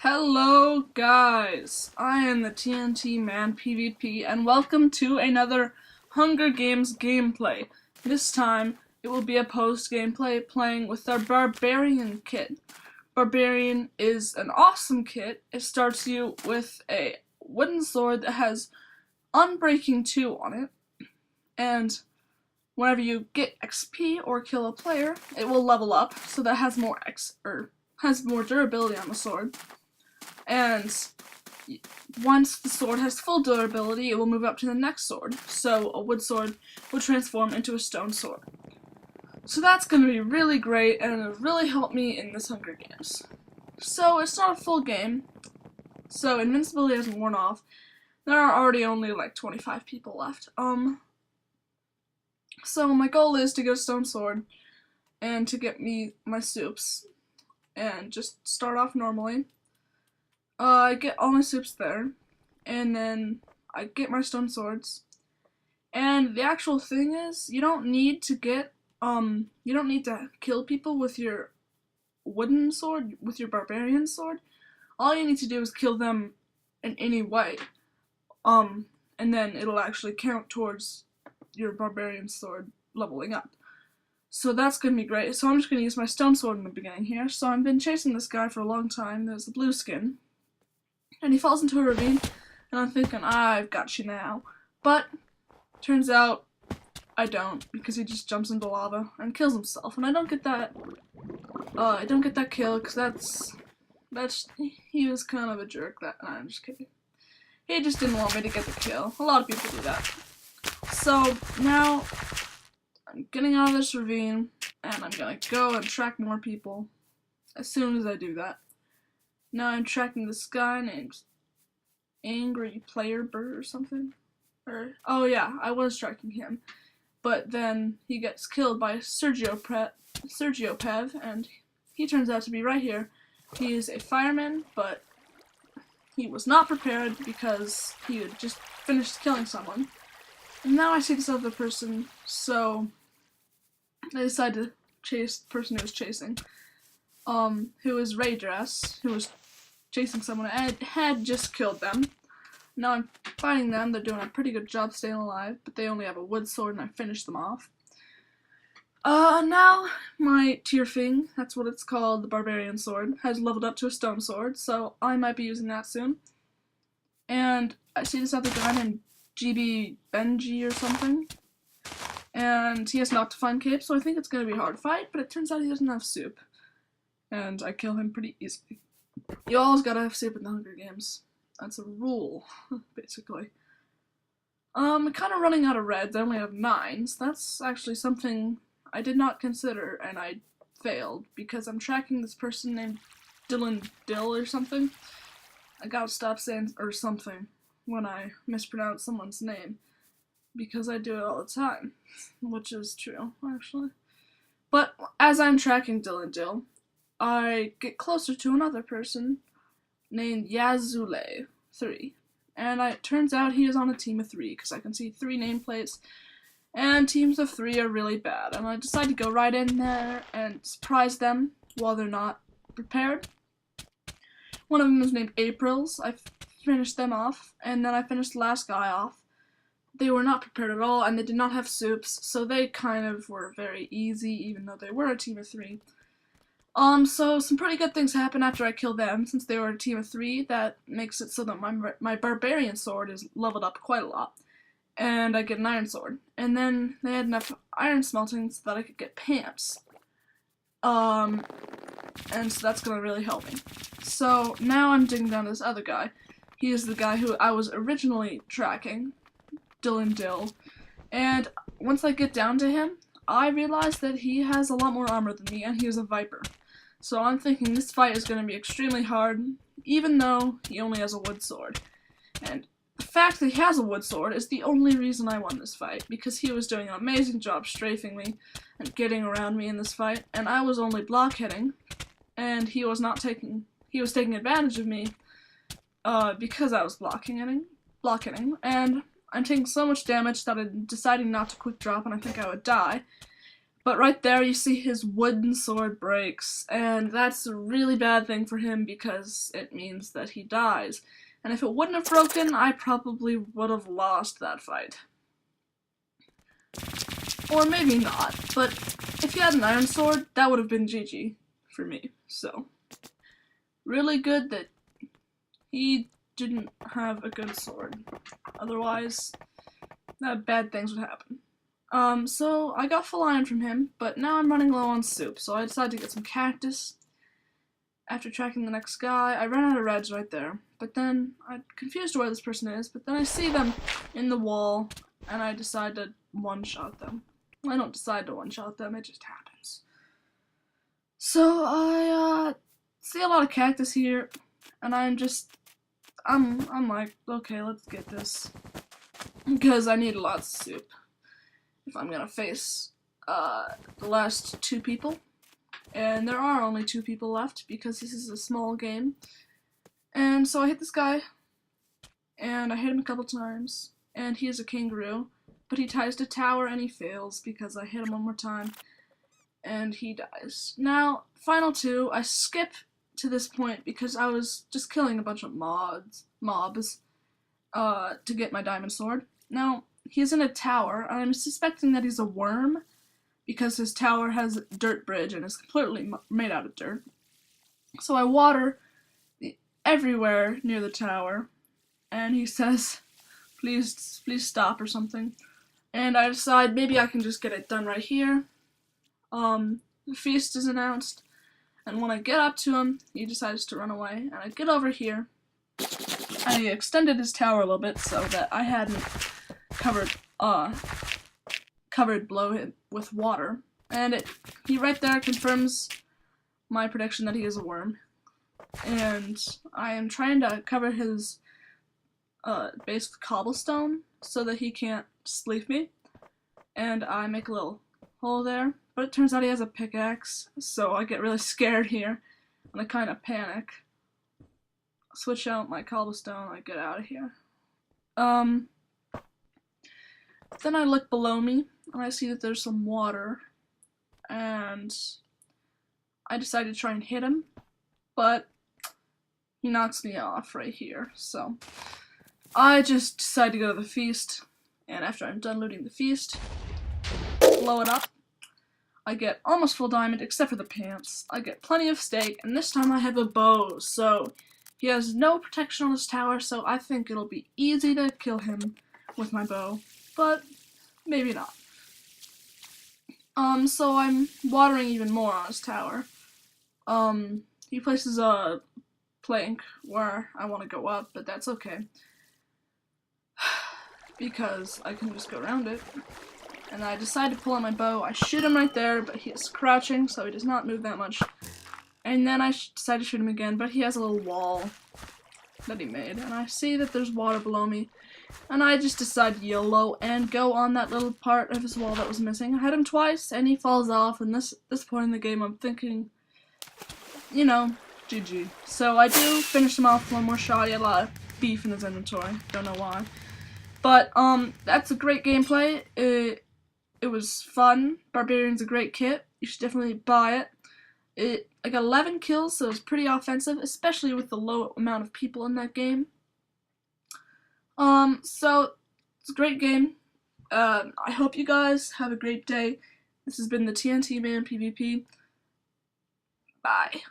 Hello guys, I am the TNTmanPvP and welcome to another Hunger Games gameplay. This time it will be a post gameplay playing with our Barbarian kit. Barbarian is an awesome kit. It starts you with a wooden sword that has Unbreaking 2 on it, and whenever you get XP or kill a player, it will level up so that has more durability on the sword. And once the sword has full durability, it will move up to the next sword. So a wood sword will transform into a stone sword. So that's going to be really great, and it'll really help me in this Hunger Games. So it's not a full game, so invincibility hasn't worn off. There are already only like 25 people left. So my goal is to get a stone sword, and to get me my soups, and just start off normally. I get all my soups there, and then I get my stone swords. And the actual thing is, you don't need to kill people with your wooden sword, with your barbarian sword. All you need to do is kill them in any way. And then it'll actually count towards your barbarian sword leveling up. So that's gonna be great. So I'm just gonna use my stone sword in the beginning here. So I've been chasing this guy for a long time. There's the blue skin. And he falls into a ravine, and I'm thinking, I've got you now. But turns out I don't, because he just jumps into lava and kills himself. And I don't get that kill, because he was kind of a jerk. I'm just kidding. He just didn't want me to get the kill. A lot of people do that. So now I'm getting out of this ravine, and I'm gonna go and track more people as soon as I do that. Now I'm tracking this guy named Angry Player Bird or something. Oh yeah, I was tracking him. But then he gets killed by Sergio Pev, and he turns out to be right here. He is a fireman, but he was not prepared because he had just finished killing someone. And now I see this other person, so I decide to chase the person who was chasing. Who is Ray Dress, who was chasing someone and had just killed them. Now I'm fighting them. They're doing a pretty good job staying alive, but they only have a wood sword and I finished them off. Now my tier thing, that's what it's called, the barbarian sword, has leveled up to a stone sword, so I might be using that soon. And I see this other guy named GB Benji or something, and he has not defined cape, so I think it's gonna be a hard fight, but it turns out he doesn't have soup. And I kill him pretty easily. You always gotta have soup in the Hunger Games. That's a rule, basically. I'm kind of running out of reds. I only have 9, so that's actually something I did not consider, and I failed, because I'm tracking this person named Dylan Dill or something. I gotta stop saying or something when I mispronounce someone's name, because I do it all the time, which is true, actually. But as I'm tracking Dylan Dill, I get closer to another person named Yazule3, and it turns out he is on a team of 3, because I can see 3 nameplates, and teams of 3 are really bad, and I decide to go right in there and surprise them while they're not prepared. One of them is named Aprils. I finished them off, and then I finished the last guy off. They were not prepared at all, and they did not have soups, so they kind of were very easy, even though they were a team of 3. So some pretty good things happen after I kill them, since they were a team of 3. That makes it so that my barbarian sword is leveled up quite a lot, and I get an iron sword. And then they had enough iron smelting so that I could get pants. And so that's gonna really help me. So now I'm digging down this other guy. He is the guy who I was originally tracking, Dylan Dill, and once I get down to him, I realize that he has a lot more armor than me, and he is a Viper. So I'm thinking this fight is going to be extremely hard, even though he only has a wood sword. And the fact that he has a wood sword is the only reason I won this fight, because he was doing an amazing job strafing me and getting around me in this fight, and I was only blockheading, and he was taking advantage of me, because I was blockheading, and I'm taking so much damage that I'm deciding not to quick drop, and I think I would die. But right there you see his wooden sword breaks, and that's a really bad thing for him because it means that he dies. And if it wouldn't have broken, I probably would have lost that fight. Or maybe not, but if he had an iron sword, that would have been GG for me. So, really good that he didn't have a good sword. Otherwise, bad things would happen. So I got full iron from him, but now I'm running low on soup, so I decided to get some cactus. After tracking the next guy, I ran out of reds right there, but then I'm confused where this person is, but then I see them in the wall, and I decide to one-shot them. I don't decide to one-shot them, it just happens. So I see a lot of cactus here, and I'm like, okay, let's get this, because I need lots of soup if I'm gonna face the last two people. And there are only two people left because this is a small game. And so I hit this guy, and I hit him a couple times, and he is a kangaroo, but he ties to tower and he fails because I hit him one more time, and he dies. Now, final two, I skip to this point because I was just killing a bunch of mobs to get my diamond sword. Now, he's in a tower, and I'm suspecting that he's a worm, because his tower has a dirt bridge and is completely made out of dirt. So I water everywhere near the tower, and he says, please stop or something. And I decide maybe I can just get it done right here. The feast is announced, and when I get up to him, he decides to run away, and I get over here. I extended his tower a little bit so that I hadn't covered below him with water, and he right there confirms my prediction that he is a worm. And I am trying to cover his base with cobblestone so that he can't sleep me, and I make a little hole there, but it turns out he has a pickaxe, so I get really scared here, and I kind of panic. Switch out my cobblestone, I get out of here. Then I look below me, and I see that there's some water, and I decide to try and hit him, but he knocks me off right here, so I just decide to go to the feast, and after I'm done looting the feast, blow it up. I get almost full diamond, except for the pants. I get plenty of steak, and this time I have a bow, so he has no protection on his tower, so I think it'll be easy to kill him with my bow, but maybe not. So I'm watering even more on his tower. He places a plank where I want to go up, but that's okay, because I can just go around it. And I decide to pull out my bow. I shoot him right there, but he is crouching, so he does not move that much. And then I decide to shoot him again, but he has a little wall that he made, and I see that there's water below me, and I just decide YOLO and go on that little part of his wall that was missing. I hit him twice, and he falls off, and this point in the game I'm thinking, you know, GG. So I do finish him off with one more shot. He had a lot of beef in his inventory, don't know why. But, that's a great gameplay. It was fun. Barbarian's a great kit. You should definitely buy it. I got 11 kills, so it's pretty offensive, especially with the low amount of people in that game. So, it's a great game. I hope you guys have a great day. This has been the TNTmanPvP. Bye.